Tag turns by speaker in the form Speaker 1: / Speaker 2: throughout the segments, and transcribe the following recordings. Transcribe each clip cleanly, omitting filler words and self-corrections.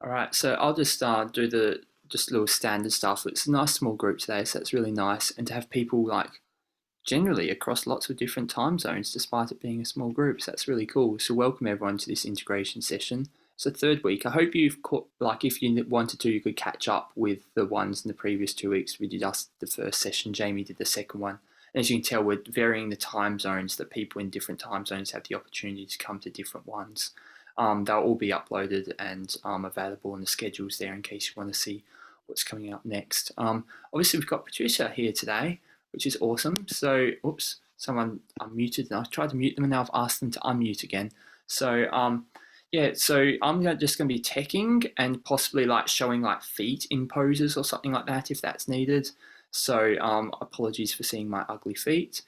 Speaker 1: All right, so I'll just do the just little standard stuff. It's a nice small group today, so it's really nice, and to have people like generally across lots of different time zones, despite it being a small group. So that's really cool. So welcome everyone to this integration session. So third week. I hope you've caught, like if you wanted to, you could catch up with the ones in the previous 2 weeks. We did us the first session. Jamie did the second one. And as you can tell, we're varying the time zones that people in different time zones have the opportunity to come to different ones. They'll all be uploaded and available in the schedules there in case you want to see what's coming up next. Obviously, we've got Patricia here today, which is awesome. So, oops, someone unmuted, and I tried to mute them, and now I've asked them to unmute again. So, yeah, so I'm just going to be teching and possibly like showing like feet in poses or something like that if that's needed. So, apologies for seeing my ugly feet.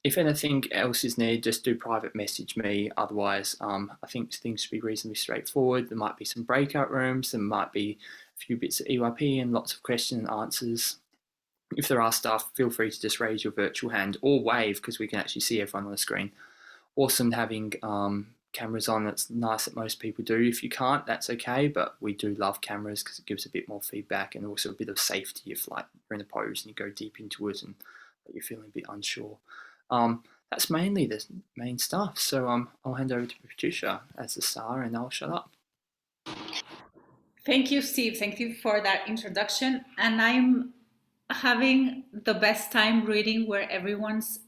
Speaker 1: If anything else is needed, just do private message me. Otherwise, I think things should be reasonably straightforward. There might be some breakout rooms. There might be a few bits of EYP and lots of question and answers. If there are stuff, feel free to just raise your virtual hand or wave because we can actually see everyone on the screen. Awesome having cameras on. That's nice that most people do. If you can't, that's okay, but we do love cameras because it gives a bit more feedback and also a bit of safety if like you're in a pose and you go deep into it and you're feeling a bit unsure. That's mainly the main stuff. So I'll hand over to Patricia as the star and I'll shut up.
Speaker 2: Thank you, Steve. Thank you for that introduction. And I'm having the best time reading where everyone's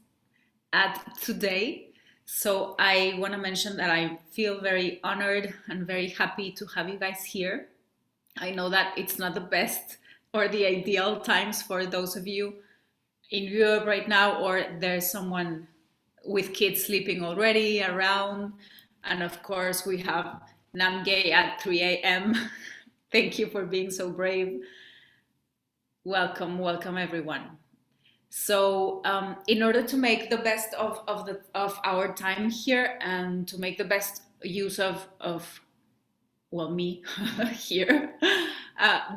Speaker 2: at today. So I want to mention that I feel very honored and very happy to have you guys here. I know that it's not the best or the ideal times for those of you in Europe right now, or there's someone with kids sleeping already around. And of course, we have Namgay at 3 a.m. Thank you for being so brave. Welcome, welcome everyone. So in order to make the best of our time here and to make the best use of well, me here,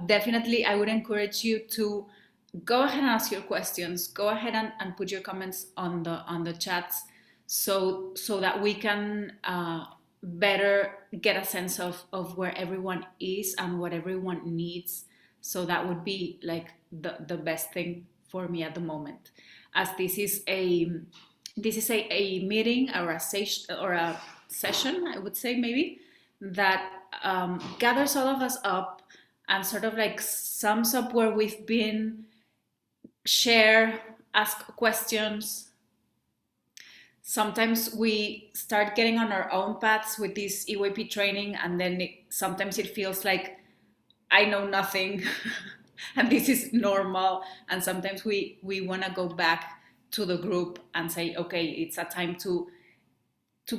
Speaker 2: definitely I would encourage you to go ahead and ask your questions. Go ahead and put your comments on the chats so that we can better get a sense of where everyone is and what everyone needs. So that would be like the best thing for me at the moment, as this is a meeting or a session, I would say maybe, that gathers all of us up and sort of like sums up where we've been, share, ask questions. Sometimes we start getting on our own paths with this EYP training, and then sometimes it feels like I know nothing and this is normal. And sometimes we want to go back to the group and say, okay, it's a time to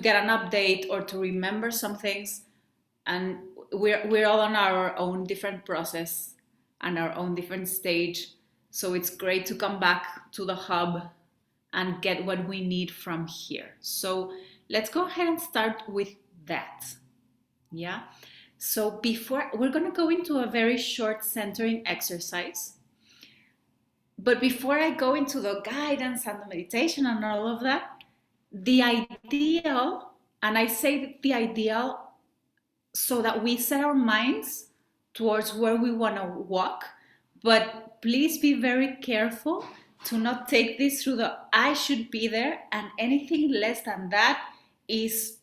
Speaker 2: get an update or to remember some things. And we're all on our own different process and our own different stage. So it's great to come back to the hub and get what we need from here. So let's go ahead and start with that. Yeah. So before, we're going to go into a very short centering exercise. But before I go into the guidance and the meditation and all of that, the ideal, and I say the ideal so that we set our minds towards where we want to walk, but please be very careful to not take this through the I should be there, and anything less than that is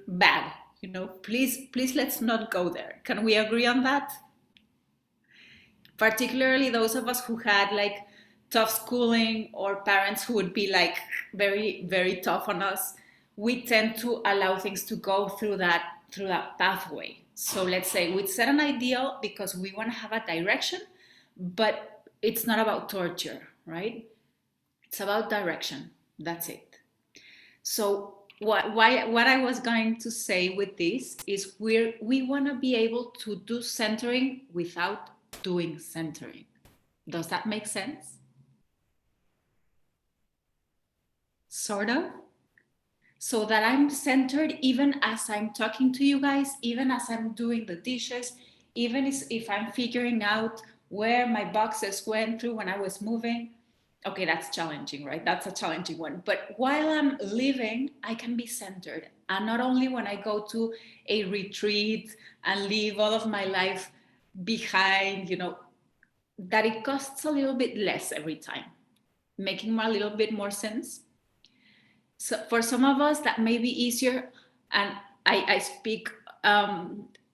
Speaker 2: bad. You know, please let's not go there. Can we agree on that? Particularly those of us who had like tough schooling or parents who would be like very, very tough on us, we tend to allow things to go through that pathway. So let's say we set an ideal because we want to have a direction, but it's not about torture, right? It's about direction. That's it. So what I was going to say with this is we want to be able to do centering without doing centering. Does that make sense? Sort of. So that I'm centered even as I'm talking to you guys, even as I'm doing the dishes, even if I'm figuring out where my boxes went through when I was moving. Okay, that's challenging, right? That's a challenging one. But while I'm living, I can be centered. And not only when I go to a retreat and leave all of my life behind, that it costs a little bit less every time, making a little bit more sense. So for some of us, that may be easier. And I speak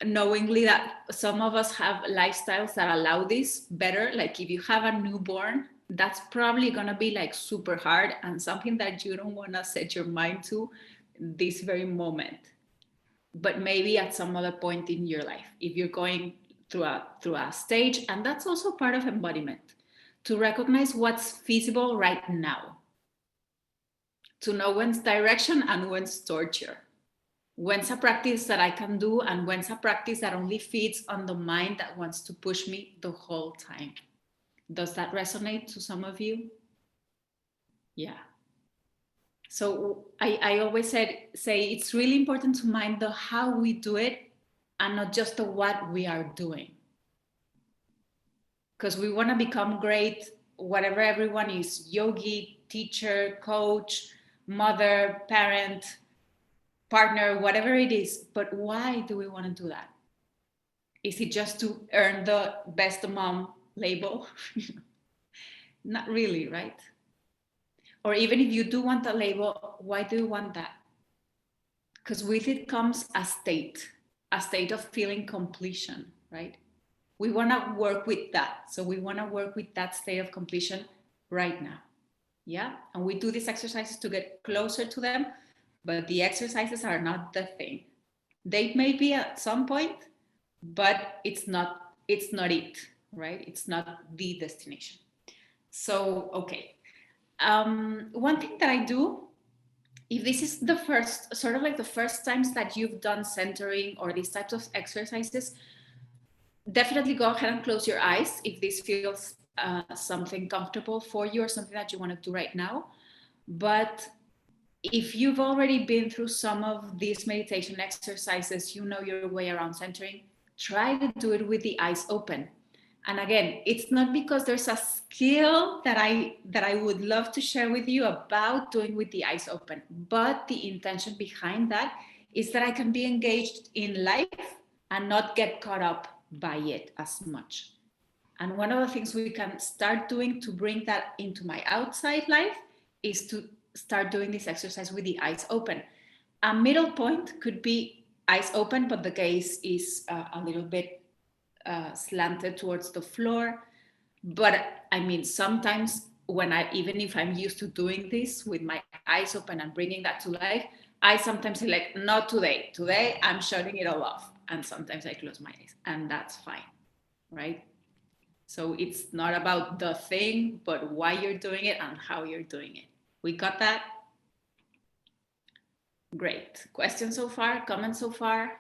Speaker 2: knowingly that some of us have lifestyles that allow this better. Like if you have a newborn, that's probably going to be like super hard and something that you don't want to set your mind to this very moment. But maybe at some other point in your life, if you're going through a stage, and that's also part of embodiment, to recognize what's feasible right now, to know when's direction and when's torture, when's a practice that I can do and when's a practice that only feeds on the mind that wants to push me the whole time. Does that resonate to some of you? Yeah. So I always say it's really important to mind the how we do it and not just the what we are doing. Because we want to become great, whatever everyone is, yogi, teacher, coach, mother, parent, partner, whatever it is. But why do we want to do that? Is it just to earn the best mom label? Not really, right? Or even if you do want a label, why do you want that? Because with it comes a state of feeling completion, right? We want to work with that. So we want to work with that state of completion right now. Yeah. And we do these exercises to get closer to them, but the exercises are not the thing. They may be at some point, but it's not it, right? It's not the destination. So, okay. One thing that I do, if this is the first, sort of like the first times that you've done centering or these types of exercises, definitely go ahead and close your eyes if this feels something comfortable for you or something that you want to do right now. But if you've already been through some of these meditation exercises, you know your way around centering, try to do it with the eyes open. And again, it's not because there's a skill that I would love to share with you about doing with the eyes open, but the intention behind that is that I can be engaged in life and not get caught up by it as much. And one of the things we can start doing to bring that into my outside life is to start doing this exercise with the eyes open. A middle point could be eyes open, but the gaze is a little bit slanted towards the floor. But I mean, sometimes even if I'm used to doing this with my eyes open and bringing that to life, I sometimes say like, not today. Today, I'm shutting it all off. And sometimes I close my eyes, and that's fine, right? So it's not about the thing, but why you're doing it and how you're doing it. We got that? Great. Questions so far? Comments so far?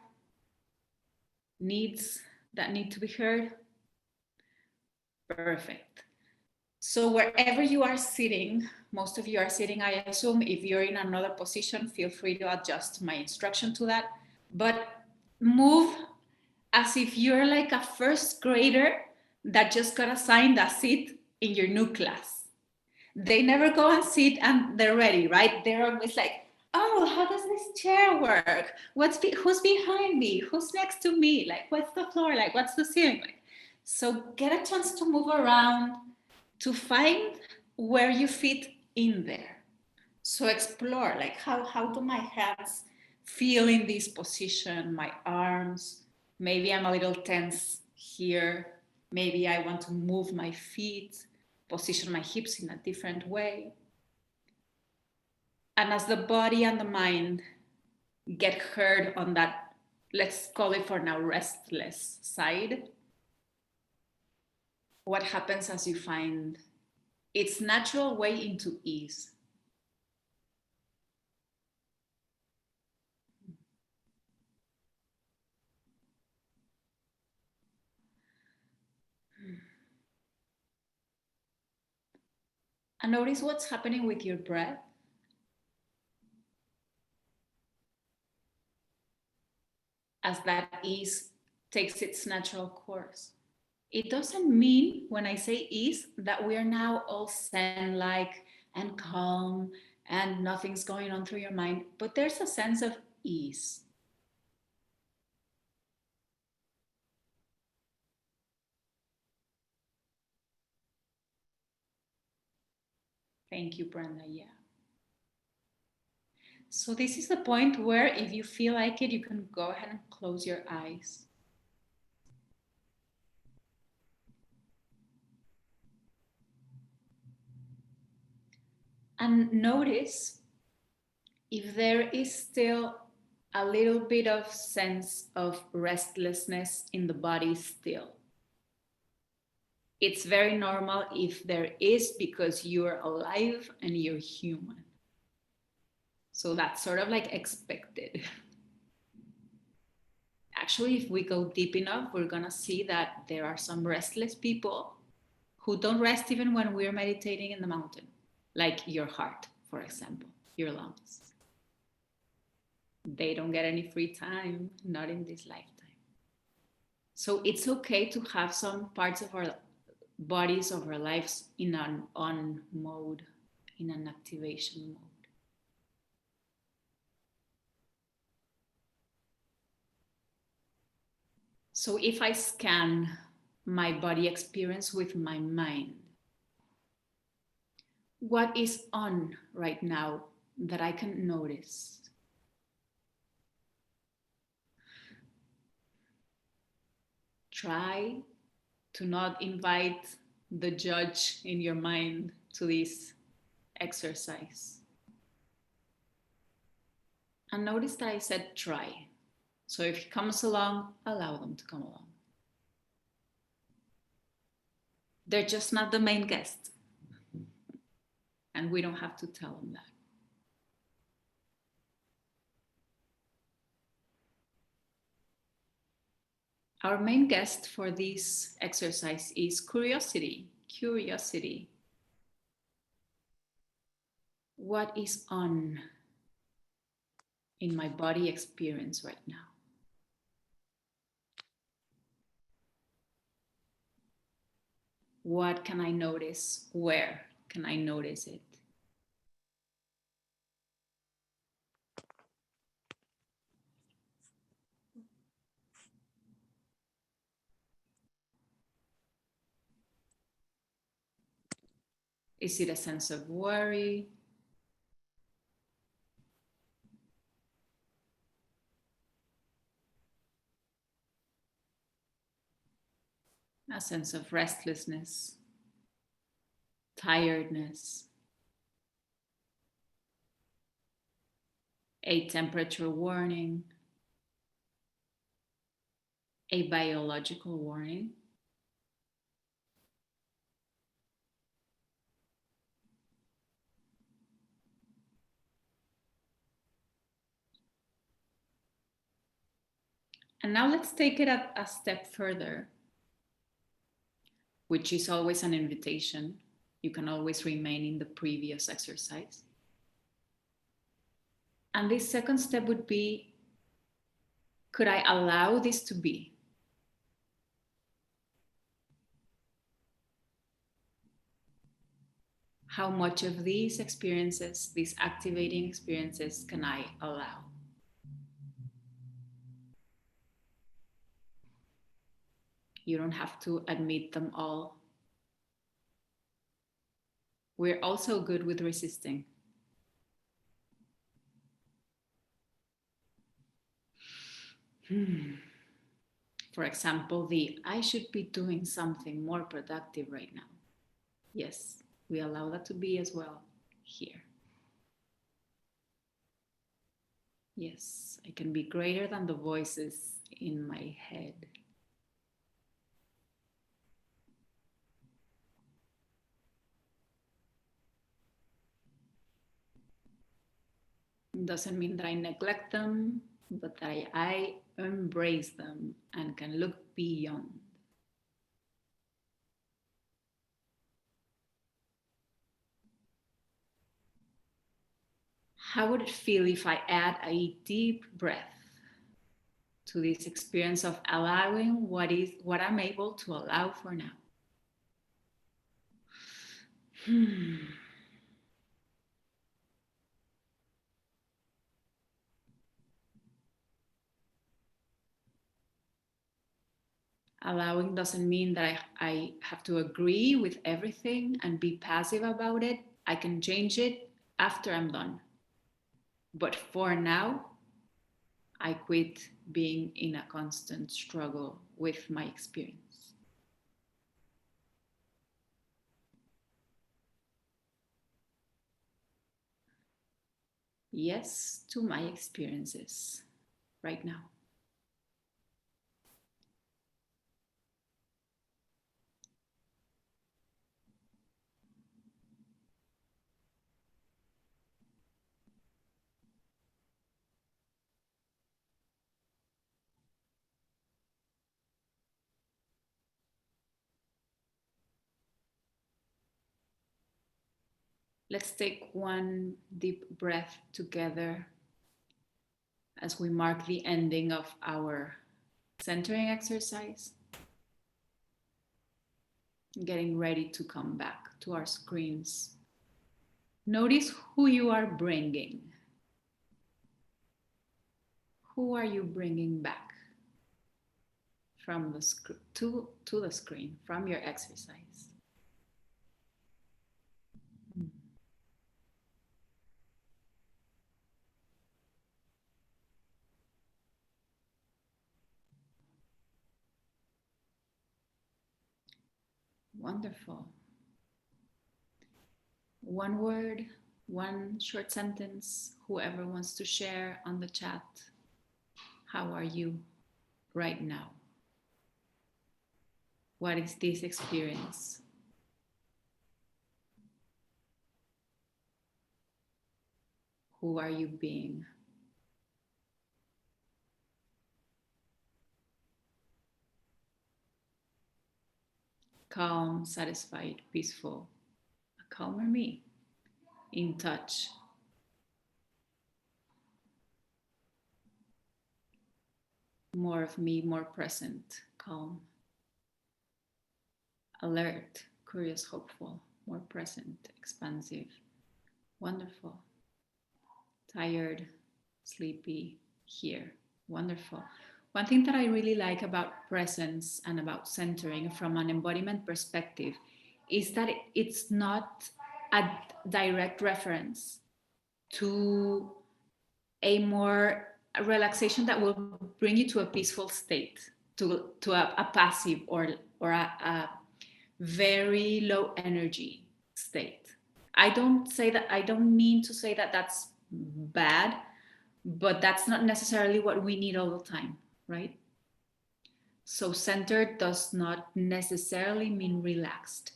Speaker 2: Needs that need to be heard? Perfect. So wherever you are sitting, most of you are sitting, I assume. If you're in another position, feel free to adjust my instruction to that. But move as if you're like a first grader that just got assigned a seat in your new class. They never go and sit and they're ready, right? They're always like, oh, how does this chair work? Who's behind me? Who's next to me? Like, what's the floor like? What's the ceiling like? So get a chance to move around to find where you fit in there. So explore, like, how do my hands feel in this position? My arms, maybe I'm a little tense here. Maybe I want to move my feet, position my hips in a different way. And as the body and the mind get heard on that, let's call it for now, restless side, what happens as you find its natural way into ease? And notice what's happening with your breath as that ease takes its natural course. It doesn't mean when I say ease that we are now all zen-like and calm and nothing's going on through your mind, but there's a sense of ease. Thank you, Brenda. Yeah. So this is the point where if you feel like it, you can go ahead and close your eyes. And notice if there is still a little bit of sense of restlessness in the body still. It's very normal if there is, because you're alive and you're human. So that's sort of like expected. Actually, if we go deep enough, we're gonna see that there are some restless people who don't rest even when we're meditating in the mountain, like your heart, for example, your lungs. They don't get any free time, not in this lifetime. So it's okay to have some parts of our bodies, of our lives in an on mode, in an activation mode. So if I scan my body experience with my mind, what is on right now that I can notice? Try to not invite the judge in your mind to this exercise. And notice that I said try. So if he comes along, allow them to come along. They're just not the main guest. And we don't have to tell them that. Our main guest for this exercise is curiosity. Curiosity. What is on in my body experience right now? What can I notice? Where can I notice it? Is it a sense of worry? A sense of restlessness, tiredness, a temperature warning, a biological warning? And now let's take it a step further, which is always an invitation. You can always remain in the previous exercise. And this second step would be, could I allow this to be? How much of these experiences, these activating experiences, can I allow? You don't have to admit them all. We're also good with resisting. For example, I should be doing something more productive right now. Yes, we allow that to be as well here. Yes, I can be greater than the voices in my head. It doesn't mean that I neglect them, but that I embrace them and can look beyond. How would it feel if I add a deep breath to this experience of allowing what I'm able to allow for now. Allowing doesn't mean that I have to agree with everything and be passive about it. I can change it after I'm done. But for now, I quit being in a constant struggle with my experience. Yes to my experiences right now. Let's take one deep breath together as we mark the ending of our centering exercise. Getting ready to come back to our screens. Notice who you are bringing. Who are you bringing back from the to the screen from your exercise? Wonderful. One word, one short sentence, whoever wants to share on the chat. How are you right now? What is this experience? Who are you being? Calm, satisfied, peaceful. A calmer me, in touch. More of me, more present, calm. Alert, curious, hopeful, more present, expansive. Wonderful. Tired, sleepy, here. Wonderful. One thing that I really like about presence and about centering from an embodiment perspective is that it's not a direct reference to a relaxation that will bring you to a peaceful state, to a passive or a very low energy state. I don't mean to say that that's bad, but that's not necessarily what we need all the time, right? So centered does not necessarily mean relaxed.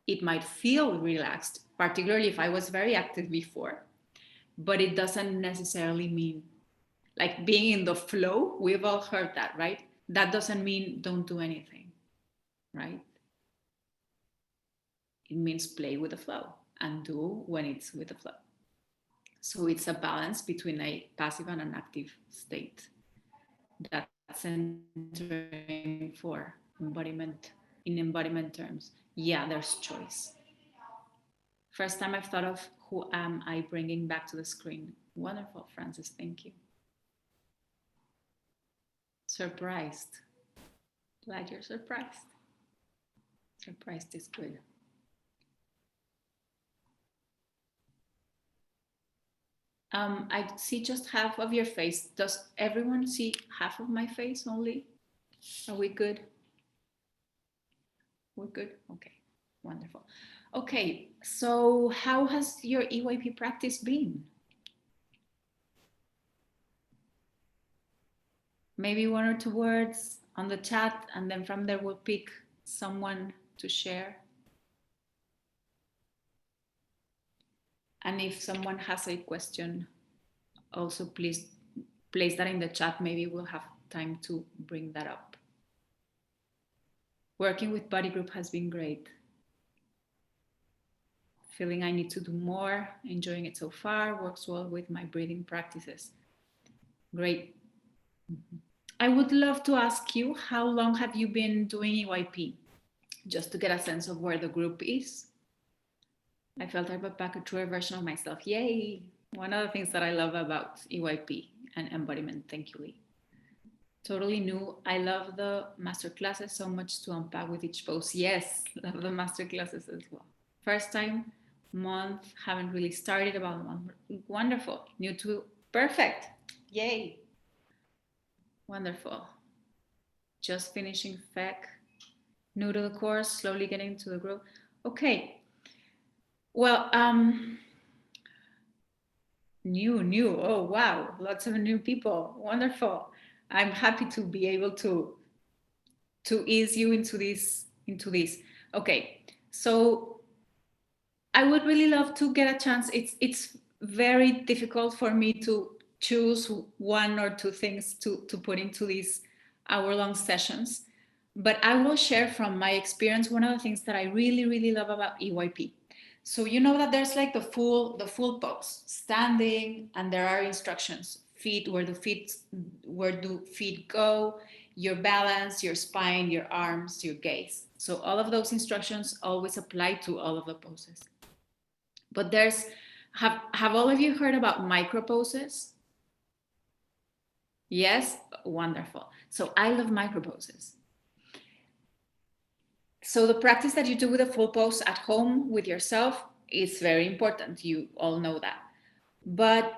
Speaker 2: It might feel relaxed, particularly if I was very active before, but it doesn't necessarily mean like being in the flow. We've all heard that, right? That doesn't mean don't do anything, right? It means play with the flow and do when it's with the flow. So it's a balance between a passive and an active state. That's centering for embodiment in embodiment terms. Yeah, there's choice. First time I've thought of who am I bringing back to the screen. Wonderful, Francis, thank you. Surprised. Glad you're surprised. Surprised is good. I see just half of your face. Does everyone see half of my face only? Are we good? We're good? Okay, wonderful. Okay, so how has your EYP practice been? Maybe one or two words on the chat, and then from there we'll pick someone to share. And if someone has a question, also please place that in the chat. Maybe we'll have time to bring that up. Working with body group has been great. Feeling I need to do more, enjoying it so far, works well with my breathing practices. Great. I would love to ask you, how long have you been doing EYP? Just to get a sense of where the group is. I felt I brought back a truer version of myself. Yay! One of the things that I love about EYP and embodiment. Thank you, Lee. Totally new. I love the master classes, so much to unpack with each pose. Yes, love the master classes as well. First time, month, haven't really started about a month. Wonderful. New to perfect. Yay. Wonderful. Just finishing FEC. New to the course, slowly getting to the group. Okay. Well, new. Oh, wow. Lots of new people. Wonderful. I'm happy to be able to ease you into this. Okay. So I would really love to get a chance. It's very difficult for me to choose one or two things to put into these hour-long sessions. But I will share from my experience one of the things that I really, really love about EYP. So you know that there's like the full pose, standing, and there are instructions. Feet, where do feet go, your balance, your spine, your arms, your gaze. So all of those instructions always apply to all of the poses. But there's, have all of you heard about micro poses? Yes, wonderful. So I love micro poses. So the practice that you do with a full pose at home with yourself is very important. You all know that. But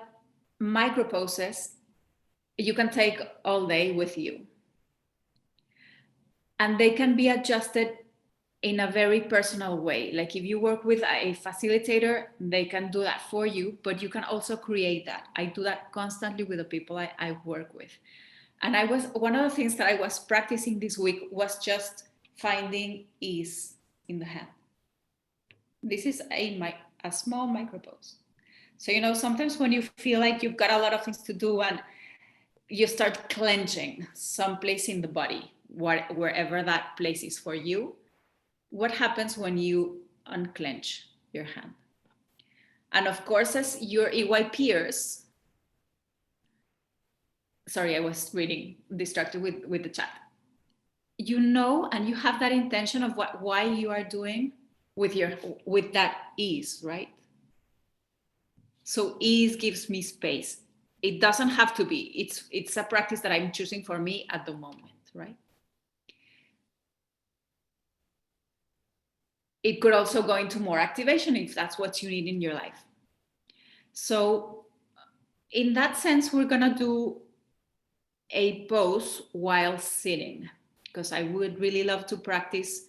Speaker 2: micro poses, you can take all day with you. And they can be adjusted in a very personal way. Like if you work with a facilitator, they can do that for you, but you can also create that. I do that constantly with the people I work with. And one of the things that I was practicing this week was just finding ease in the hand. This is a small micro pose. So, you know, sometimes when you feel like you've got a lot of things to do and you start clenching someplace in the body, wherever that place is for you, what happens when you unclench your hand? And of course, as your EY peers, sorry, I was reading, distracted with the chat. You know, and you have that intention of why you are doing with that ease, right? So ease gives me space. It doesn't have to be. It's a practice that I'm choosing for me at the moment, right? It could also go into more activation if that's what you need in your life. So in that sense, we're gonna do a pose while sitting, because I would really love to practice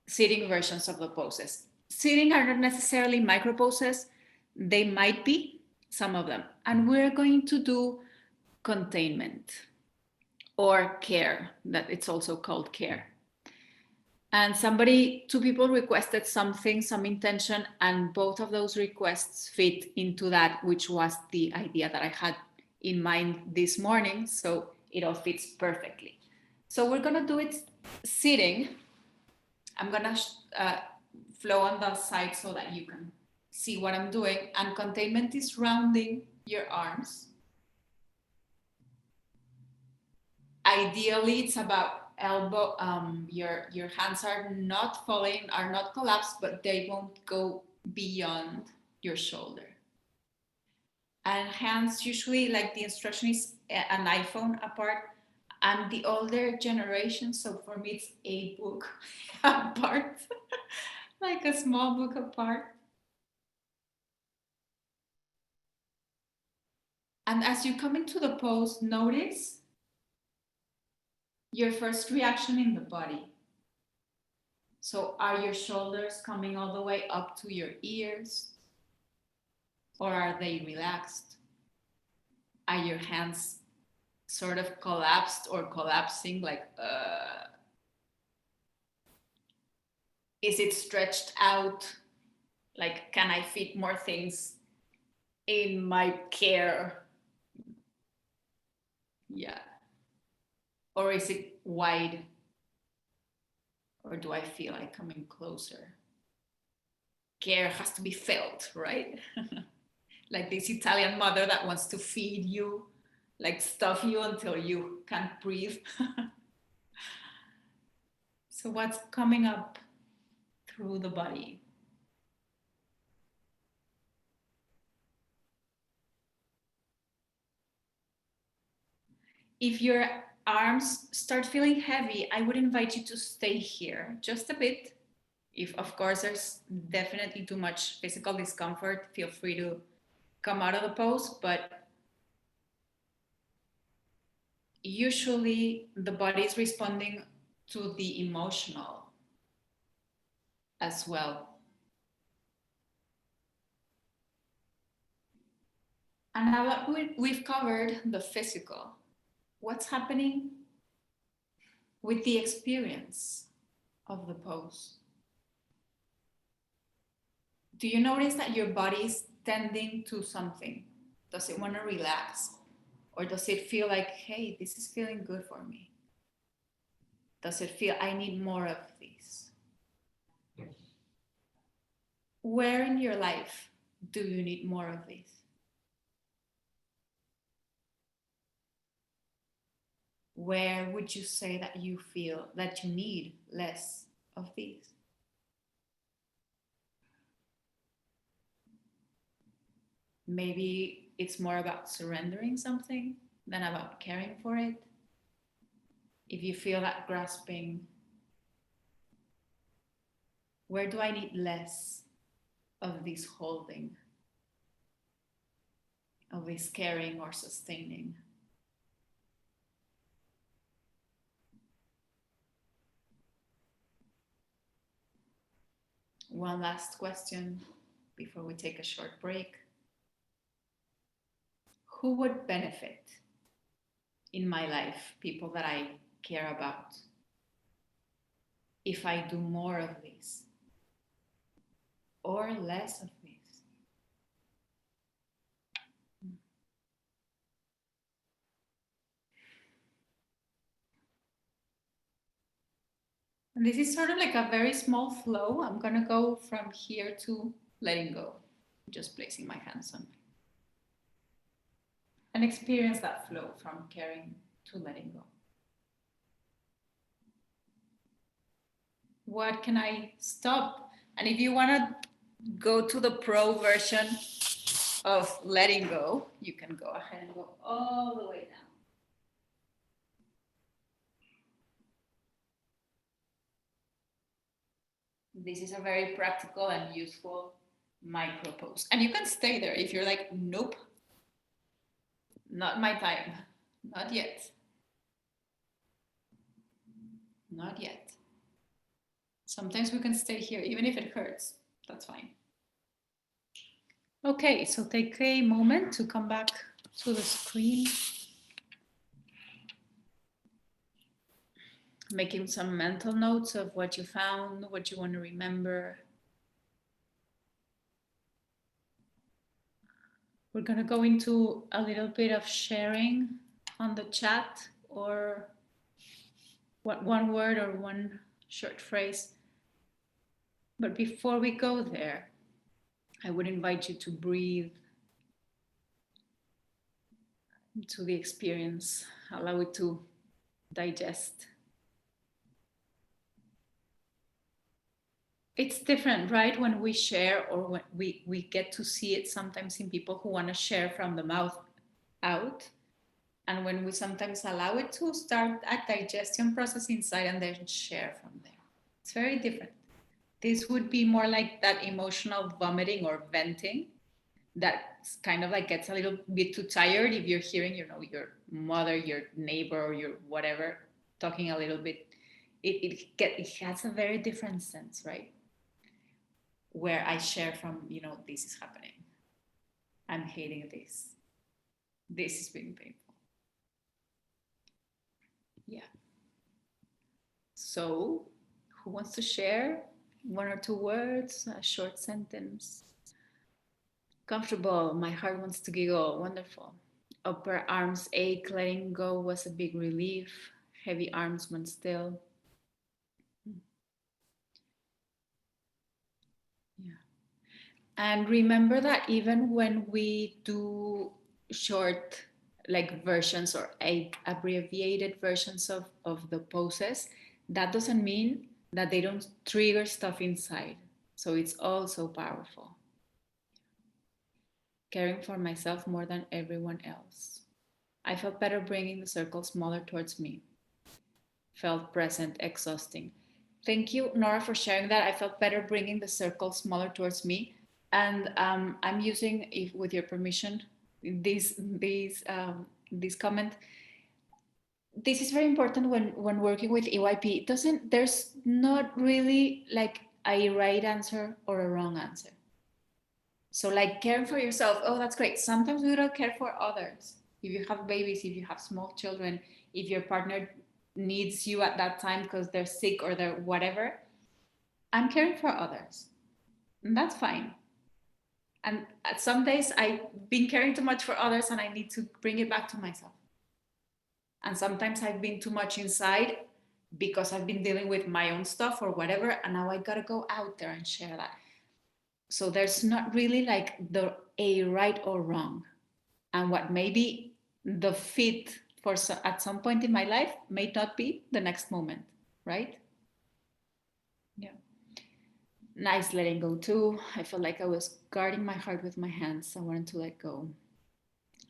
Speaker 2: sitting versions of the poses. Sitting are not necessarily micro poses. They might be, some of them. And we're going to do containment or care, that it's also called care. And two people requested something, some intention, and both of those requests fit into that, which was the idea that I had in mind this morning. So it all fits perfectly. So we're gonna do it sitting. I'm gonna flow on the side so that you can see what I'm doing. And containment is rounding your arms. Ideally, it's about elbow, your hands are not falling, are not collapsed, but they won't go beyond your shoulder. And hands usually, like the instruction is an iPhone apart. I'm the older generation, so for me it's a book apart, like a small book apart. And as you come into the pose, notice your first reaction in the body. So are your shoulders coming all the way up to your ears? Or are they relaxed? Are your hands sort of collapsed or collapsing, like, is it stretched out? Like, can I fit more things in my care? Yeah. Or is it wide? Or do I feel like coming closer? Care has to be felt, right? Like this Italian mother that wants to feed you like stuff you until you can't breathe. So what's coming up through the body? If your arms start feeling heavy, I would invite you to stay here just a bit. If, of course, there's definitely too much physical discomfort, feel free to come out of the pose. But usually the body is responding to the emotional as well. And now that we've covered the physical, what's happening with the experience of the pose? Do you notice that your body is tending to something? Does it want to relax? Or does it feel like, hey, this is feeling good for me? Does it feel I need more of this? Where in your life do you need more of this? Where would you say that you feel that you need less of these? Maybe it's more about surrendering something than about caring for it. If you feel that grasping, where do I need less of this holding, of this caring or sustaining? One last question before we take a short break. Who would benefit in my life, people that I care about, if I do more of this or less of this? And this is sort of like a very small flow. I'm going to go from here to letting go, just placing my hands on it. And experience that flow from caring to letting go. What can I stop? And if you want to go to the pro version of letting go, you can go ahead and go all the way down. This is a very practical and useful micro pose. And you can stay there if you're like, nope, not my time, not yet. Not yet. Sometimes we can stay here, even if it hurts, that's fine. Okay, so take a moment to come back to the screen. Making some mental notes of what you found, what you want to remember. We're going to go into a little bit of sharing on the chat, or what one word or one short phrase. But before we go there, I would invite you to breathe into the experience, allow it to digest. It's different, right? When we share, or when we get to see it sometimes in people who want to share from the mouth out. And when we sometimes allow it to start a digestion process inside and then share from there. It's very different. This would be more like that emotional vomiting or venting that kind of like gets a little bit too tired if you're hearing, you know, your mother, your neighbor, or your whatever talking a little bit. It has a very different sense, right? Where I share from, you know, this is happening. I'm hating this. This is being painful. Yeah. So, who wants to share one or two words, a short sentence? Comfortable, my heart wants to giggle, wonderful. Upper arms ache, letting go was a big relief. Heavy arms when still. Yeah. And remember that even when we do short like versions or abbreviated versions of the poses, that doesn't mean that they don't trigger stuff inside. So it's also powerful. Caring for myself more than everyone else. I felt better bringing the circle smaller towards me. Felt present, exhausting. Thank you, Nora, for sharing that. I felt better bringing the circle smaller towards me. And I'm using, if with your permission, this comment. This is very important when working with EYP. It doesn't, there's not really like a right answer or a wrong answer. So like caring for yourself, oh, that's great. Sometimes we don't care for others. If you have babies, if you have small children, if your partner needs you at that time because they're sick or they're whatever, I'm caring for others. And that's fine. And at some days I've been caring too much for others and I need to bring it back to myself. And sometimes I've been too much inside because I've been dealing with my own stuff or whatever, and now I gotta go out there and share that. So there's not really like the a right or wrong. And what may be the fit for at some point in my life may not be the next moment, right? Yeah. Nice letting go too. I felt like I was guarding my heart with my hands. I wanted to let go.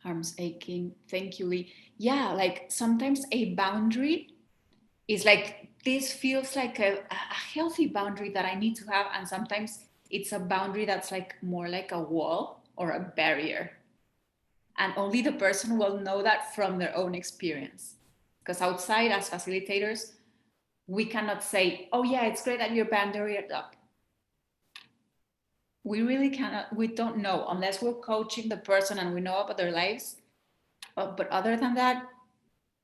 Speaker 2: Arms aching. Thank you, Lee. Yeah, like sometimes a boundary is like, this feels like a healthy boundary that I need to have. And sometimes it's a boundary that's like more like a wall or a barrier. And only the person will know that from their own experience. Because outside, as facilitators, we cannot say, oh yeah, it's great that you're barriered up. We really cannot, we don't know unless we're coaching the person and we know about their lives. But other than that,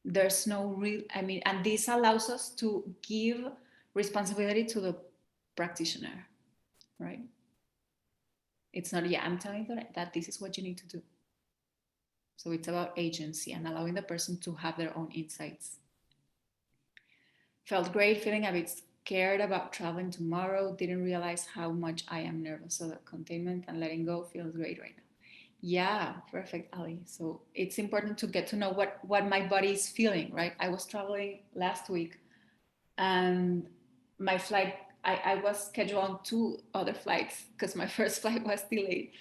Speaker 2: there's no real, I mean, and this allows us to give responsibility to the practitioner, right? It's not, yeah, I'm telling you that this is what you need to do. So it's about agency and allowing the person to have their own insights. Felt great, feeling a bit scared about traveling tomorrow. Didn't realize how much I am nervous. So the containment and letting go feels great right now. Yeah, perfect, Ali. So it's important to get to know what my body is feeling, right? I was traveling last week and my flight, I was scheduled on two other flights because my first flight was delayed.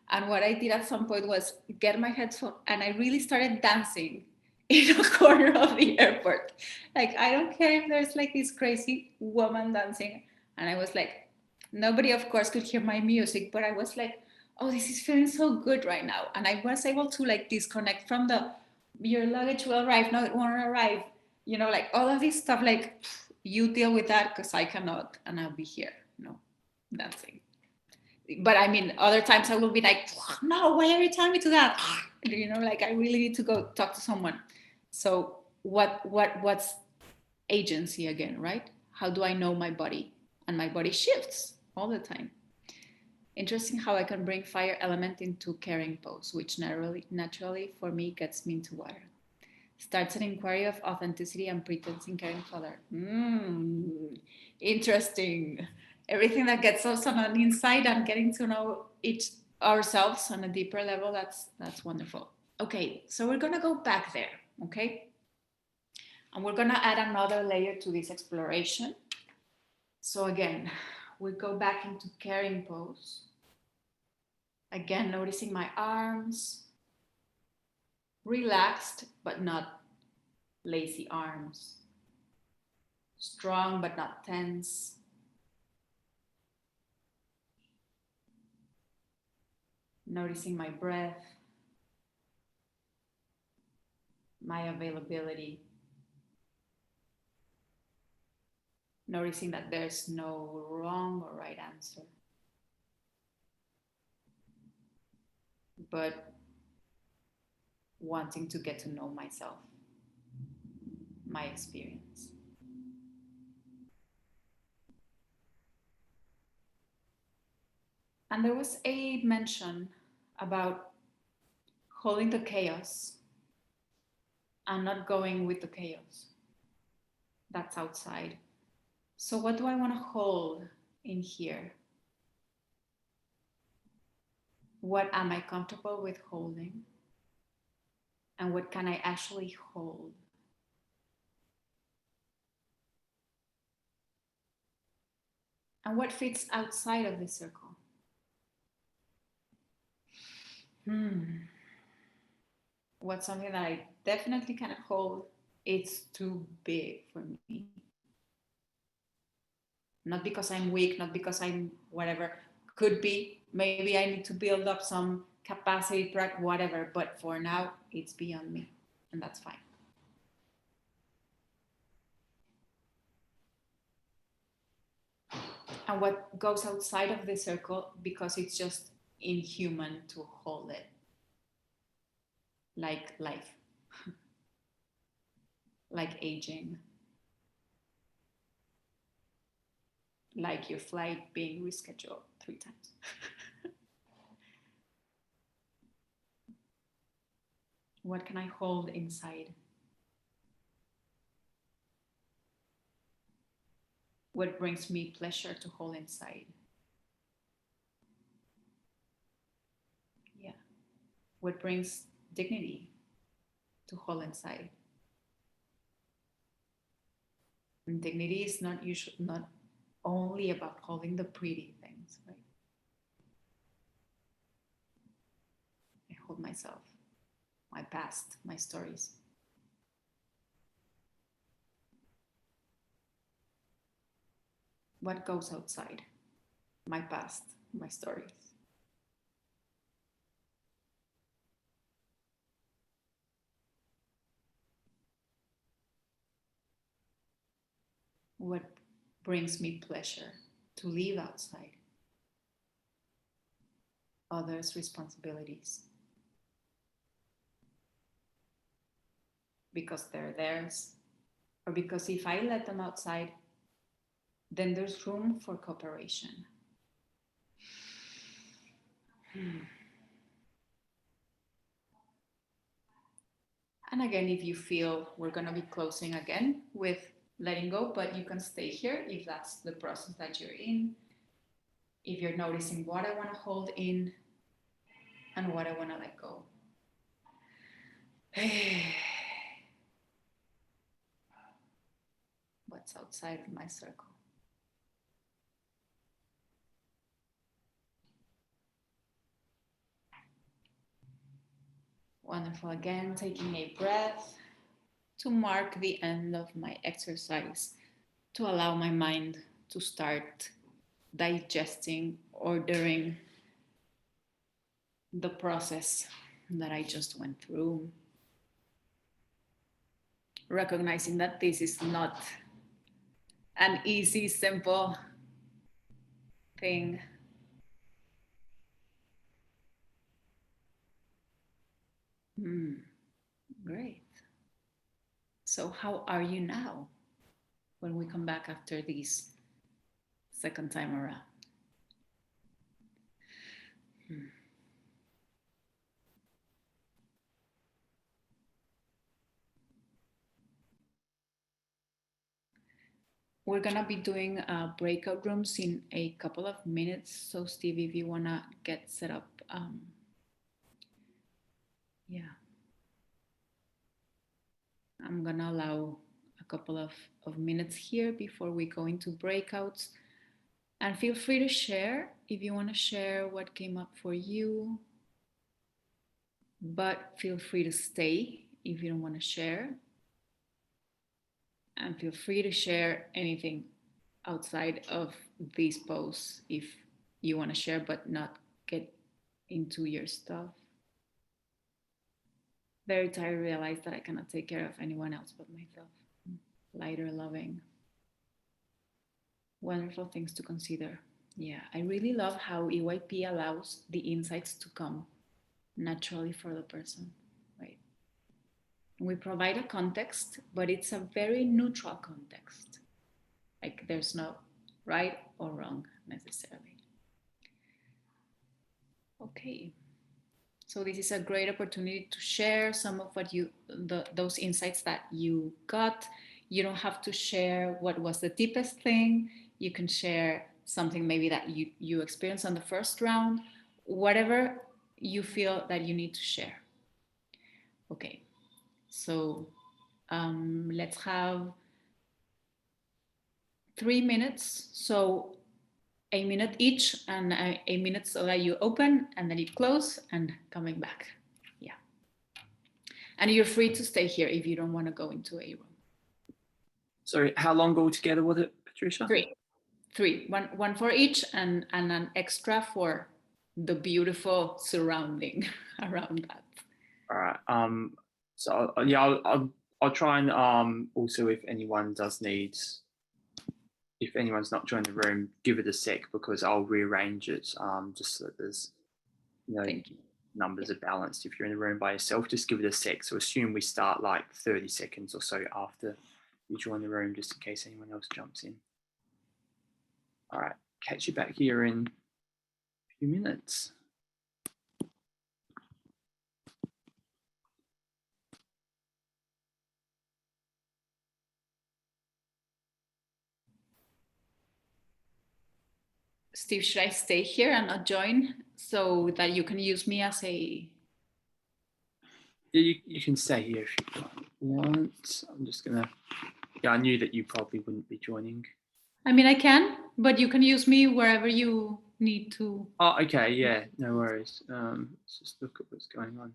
Speaker 2: And what I did at some point was get my headphone and I really started dancing in a corner of the airport. Like, I don't care if there's like this crazy woman dancing. And I was like, nobody, of course, could hear my music, but I was like, oh, this is feeling so good right now. And I was able to like disconnect from the, your luggage will arrive, no, it won't arrive. You know, like all of this stuff, like you deal with that because I cannot and I'll be here, you know, dancing. But I mean, other times I will be like, no, why are you telling me to that? You know, like I really need to go talk to someone. So what's agency again, right? How do I know my body? And my body shifts all the time. Interesting how I can bring fire element into caring pose, which naturally for me gets me into water. Starts an inquiry of authenticity and pretense in caring for other. Interesting. Everything that gets us on an inside and getting to know each ourselves on a deeper level, that's wonderful. Okay, so we're gonna go back there, okay? And we're gonna add another layer to this exploration. So again, we go back into caring pose. Again, noticing my arms, relaxed but not lazy arms, strong but not tense. Noticing my breath, my availability. Noticing that there's no wrong or right answer, but wanting to get to know myself, my experience. And there was a mention about holding the chaos and not going with the chaos. That's outside. So what do I want to hold in here? What am I comfortable with holding? And what can I actually hold? And what fits outside of the circle? What's something that I definitely cannot hold? It's too big for me. Not because I'm weak, not because I'm whatever. Could be, maybe I need to build up some capacity, whatever. But for now, it's beyond me. And that's fine. And what goes outside of the circle, because it's just inhuman to hold it, like life, like aging, like your flight being rescheduled 3 times. What can I hold inside? What brings me pleasure to hold inside? Yeah. What brings dignity to hold inside? And dignity is not only about holding the pretty things, right? I hold myself, my past, my stories. What goes outside? My past, my stories. What brings me pleasure to live outside? Others' responsibilities. Because they're theirs, or because if I let them outside, then there's room for cooperation. And again, if you feel, we're going to be closing again with letting go, but you can stay here if that's the process that you're in. If you're noticing what I want to hold in and what I want to let go. What's outside of my circle? Wonderful. Again, taking a breath to mark the end of my exercise, to allow my mind to start digesting, ordering the process that I just went through. Recognizing that this is not an easy, simple thing. Great. So, how are you now when we come back after this second time around? We're gonna be doing breakout rooms in a couple of minutes. So, Steve, if you wanna get set up, yeah, I'm gonna allow a couple of minutes here before we go into breakouts. And feel free to share if you want to share what came up for you, but feel free to stay if you don't want to share. And feel free to share anything outside of these posts if you want to share, but not get into your stuff. Very tired, realize that I cannot take care of anyone else but myself. Lighter, loving. Wonderful things to consider. Yeah, I really love how EYP allows the insights to come naturally for the person, right? We provide a context, but it's a very neutral context. Like there's no right or wrong necessarily. Okay. So this is a great opportunity to share some of what those insights that you got. You don't have to share what was the deepest thing. You can share something maybe that you experienced on the first round, whatever you feel that you need to share. Okay, So let's have 3 minutes. So a minute each, and a minute so that you open and then you close and coming back. Yeah. And you're free to stay here if you don't want to go into a room.
Speaker 1: Sorry, how long altogether was it, Patricia?
Speaker 2: Three. One for each, and an extra for the beautiful surrounding around that.
Speaker 1: All right. So yeah, I'll try and also if anyone does need, if anyone's not joined the room, give it a sec because I'll rearrange it. Just so that there's,
Speaker 2: Thank you.
Speaker 1: numbers are balanced. If you're in the room by yourself, just give it a sec. So assume we start like 30 seconds or so after you join the room, just in case anyone else jumps in. All right, catch you back here in a few minutes.
Speaker 2: Steve, should I stay here and not join so that you can use me as a...
Speaker 1: Yeah, you can stay here if you want. I'm just gonna, yeah, I knew that you probably wouldn't be joining.
Speaker 2: I mean, I can, but you can use me wherever you need to.
Speaker 1: Oh, okay, yeah, no worries. Let's just look at what's going on.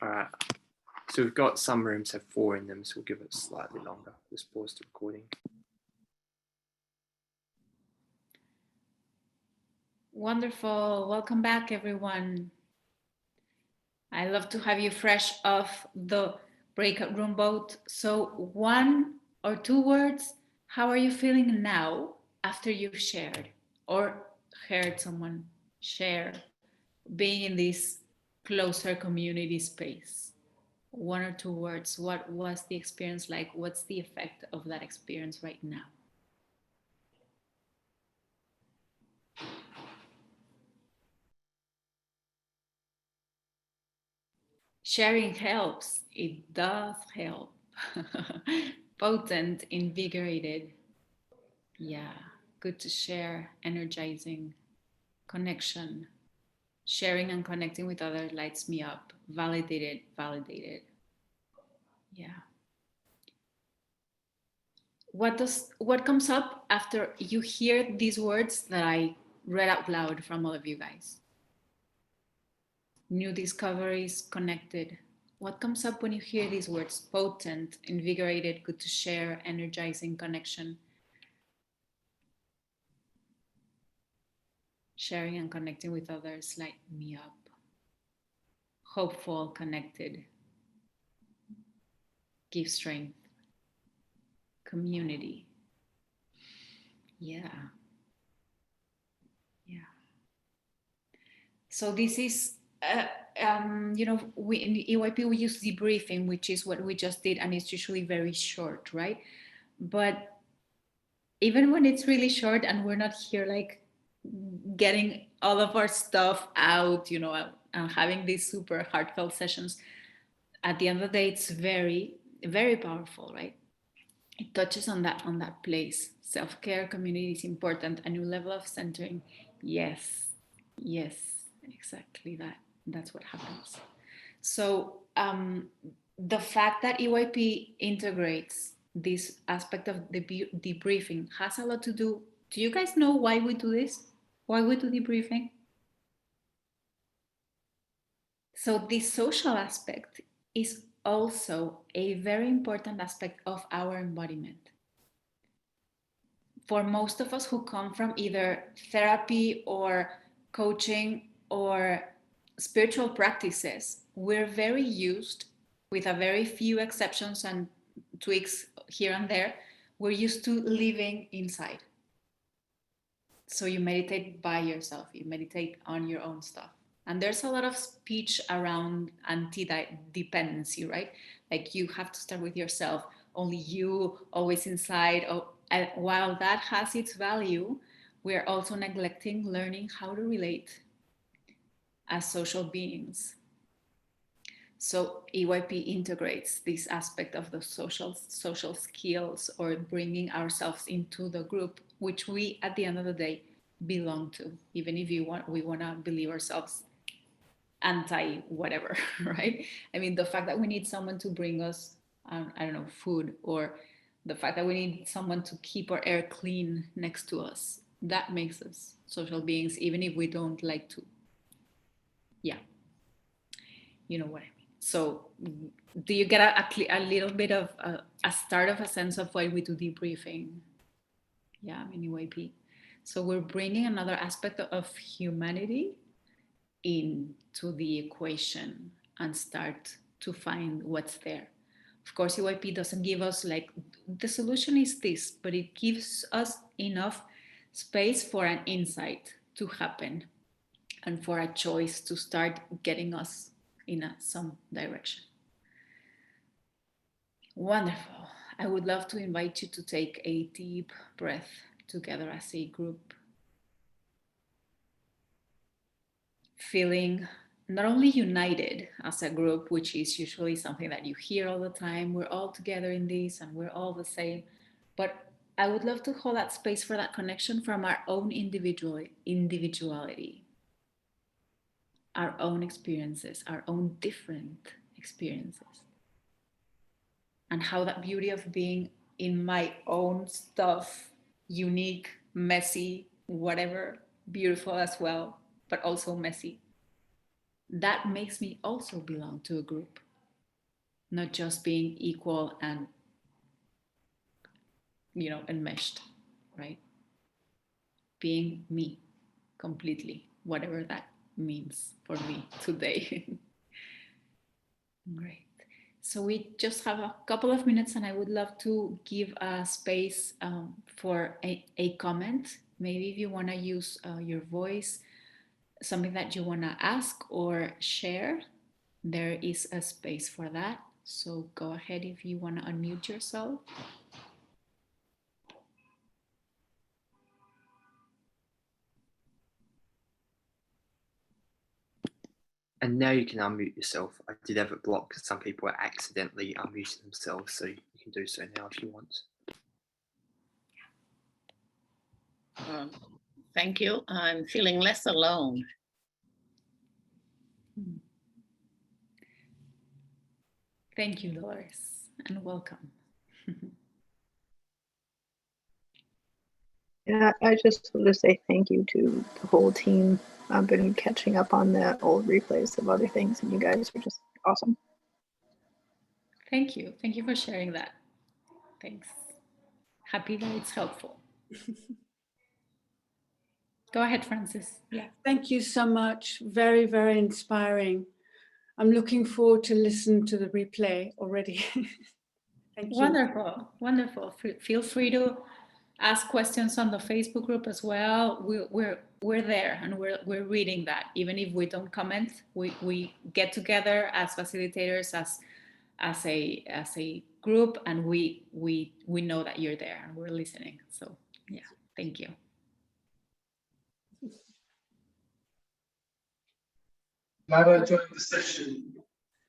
Speaker 1: All right. So we've got some rooms have 4 in them, so we'll give it slightly longer. Just pause the recording.
Speaker 2: Wonderful. Welcome back, everyone. I love to have you fresh off the breakout room boat. So 1 or 2 words, how are you feeling now after you've shared or heard someone share being in this closer community space? 1 or 2 words, what was the experience like? What's the effect of that experience right now? Sharing helps. It does help. Potent, invigorated. Yeah, good to share, energizing, connection. Sharing and connecting with others lights me up. Validated, validated. Yeah. What comes up after you hear these words that I read out loud from all of you guys? New discoveries, connected. What comes up when you hear these words? Potent, invigorated, good to share, energizing, connection. Sharing and connecting with others light me up. Hopeful, connected, give strength, community. Yeah. Yeah. So this is, we in the EYP we use debriefing, which is what we just did, and it's usually very short, right? But even when it's really short and we're not here like getting all of our stuff out, and having these super heartfelt sessions, at the end of the day, it's very, very powerful, right? It touches on that place. Self-care, community is important. A new level of centering. Yes, yes, exactly that. That's what happens. So the fact that EYP integrates this aspect of the debriefing has a lot to do. Do you guys know why we do this? Why we do debriefing? So this social aspect is also a very important aspect of our embodiment. For most of us who come from either therapy or coaching or spiritual practices, we're very used, with a very few exceptions and tweaks here and there, we're used to living inside. So you meditate by yourself, you meditate on your own stuff. And there's a lot of speech around anti-dependency, right? Like you have to start with yourself, only you, always inside. And while that has its value, we're also neglecting learning how to relate as social beings. So EYP integrates this aspect of the social skills or bringing ourselves into the group, which we at the end of the day belong to, even if we want to believe ourselves anti whatever, right? I mean, the fact that we need someone to bring us, I don't know, food, or the fact that we need someone to keep our air clean next to us, that makes us social beings, even if we don't like to. Yeah, you know what I mean. So, do you get a little bit of a start of a sense of why we do debriefing? Yeah, in EYP. So we're bringing another aspect of humanity into the equation and start to find what's there. Of course, EYP doesn't give us like the solution is this, but it gives us enough space for an insight to happen and for a choice to start getting us in some direction. Wonderful. I would love to invite you to take a deep breath together as a group, feeling not only united as a group, which is usually something that you hear all the time, we're all together in this and we're all the same, but I would love to hold that space for that connection from our own individuality, our own experiences, our own different experiences, and how that beauty of being in my own stuff, unique, messy, whatever, beautiful as well, but also messy, that makes me also belong to a group, not just being equal and, enmeshed, right? Being me completely, whatever that means for me today. Great. So we just have a couple of minutes and I would love to give a space for a comment. Maybe if you want to use your voice, something that you want to ask or share, there is a space for that. So go ahead if you want to unmute yourself.
Speaker 1: And now you can unmute yourself. I did have it blocked because some people are accidentally unmuting themselves, so you can do so now if you want.
Speaker 3: Thank you. I'm feeling less alone.
Speaker 2: Thank you, Dolores, and welcome.
Speaker 4: Yeah, I just want to say thank you to the whole team. I've been catching up on the old replays of other things, and you guys are just awesome.
Speaker 2: Thank you. Thank you for sharing that. Thanks. Happy that it's helpful. Go ahead, Francis. Yeah.
Speaker 5: Thank you so much. Very, very inspiring. I'm looking forward to listen to the replay already. Thank you.
Speaker 2: Wonderful, wonderful. Feel free to ask questions on the Facebook group as well. We're there and we're reading that. Even if we don't comment, we get together as facilitators, as a group, and we know that you're there and we're listening. So yeah, thank you.
Speaker 6: Glad I joined the session.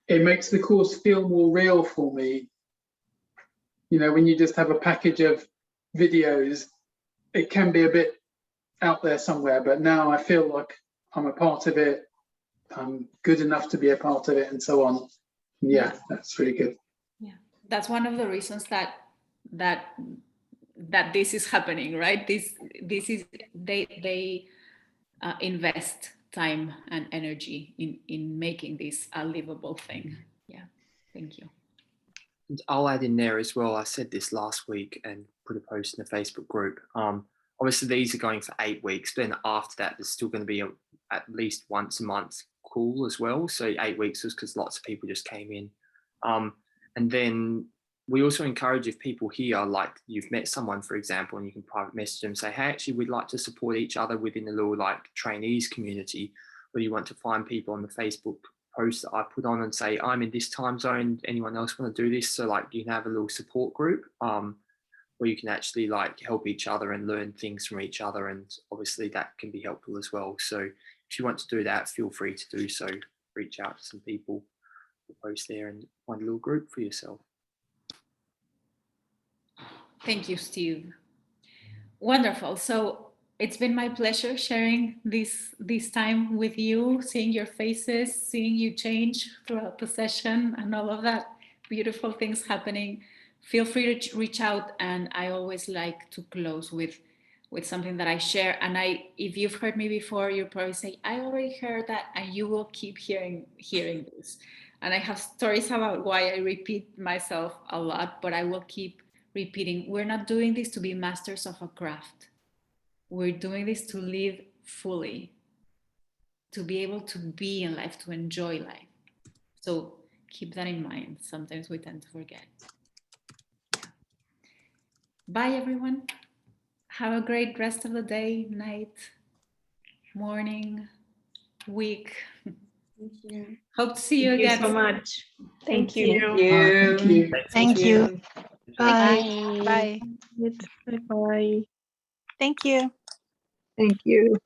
Speaker 6: It makes the course feel more real for me. You know, when you just have a package of videos, it can be a bit out there somewhere, but now I feel like I'm a part of it. I'm good enough to be a part of it and so on. Yeah, that's really good.
Speaker 2: Yeah, that's one of the reasons that this is happening, right? This is they invest time and energy in making this a livable thing. Yeah, thank you.
Speaker 1: And I'll add in there as well, I said this last week and put a post in the Facebook group. Obviously these are going for 8 weeks, but then after that there's still going to be at least once a month call as well. So 8 weeks was because lots of people just came in. And then we also encourage, if people here, like you've met someone, for example, and you can private message them, say, hey, actually, we'd like to support each other within a little like trainees community, where you want to find people on the Facebook post that I put on and say, I'm in this time zone, anyone else want to do this? So like you can have a little support group where you can actually like help each other and learn things from each other. And obviously that can be helpful as well. So if you want to do that, feel free to do so, reach out to some people. the post there and find a little group for yourself.
Speaker 2: Thank you, Steve. Wonderful. So it's been my pleasure sharing this time with you, seeing your faces, seeing you change throughout the session and all of that beautiful things happening. Feel free to reach out, and I always like to close with something that I share. And if you've heard me before, you'll probably say, I already heard that, and you will keep hearing this. And I have stories about why I repeat myself a lot, but I will keep repeating. We're not doing this to be masters of a craft. We're doing this to live fully, to be able to be in life, to enjoy life. So keep that in mind. Sometimes we tend to forget. Bye, everyone. Have a great rest of the day, night, morning, week.
Speaker 5: Thank you.
Speaker 2: Hope to see you
Speaker 7: Thank you
Speaker 2: again.
Speaker 7: so much. Thank you.
Speaker 6: Thank you.
Speaker 4: Thank you. Bye.
Speaker 3: Bye.
Speaker 8: Bye.
Speaker 7: Bye.
Speaker 8: Thank you.
Speaker 4: Thank you.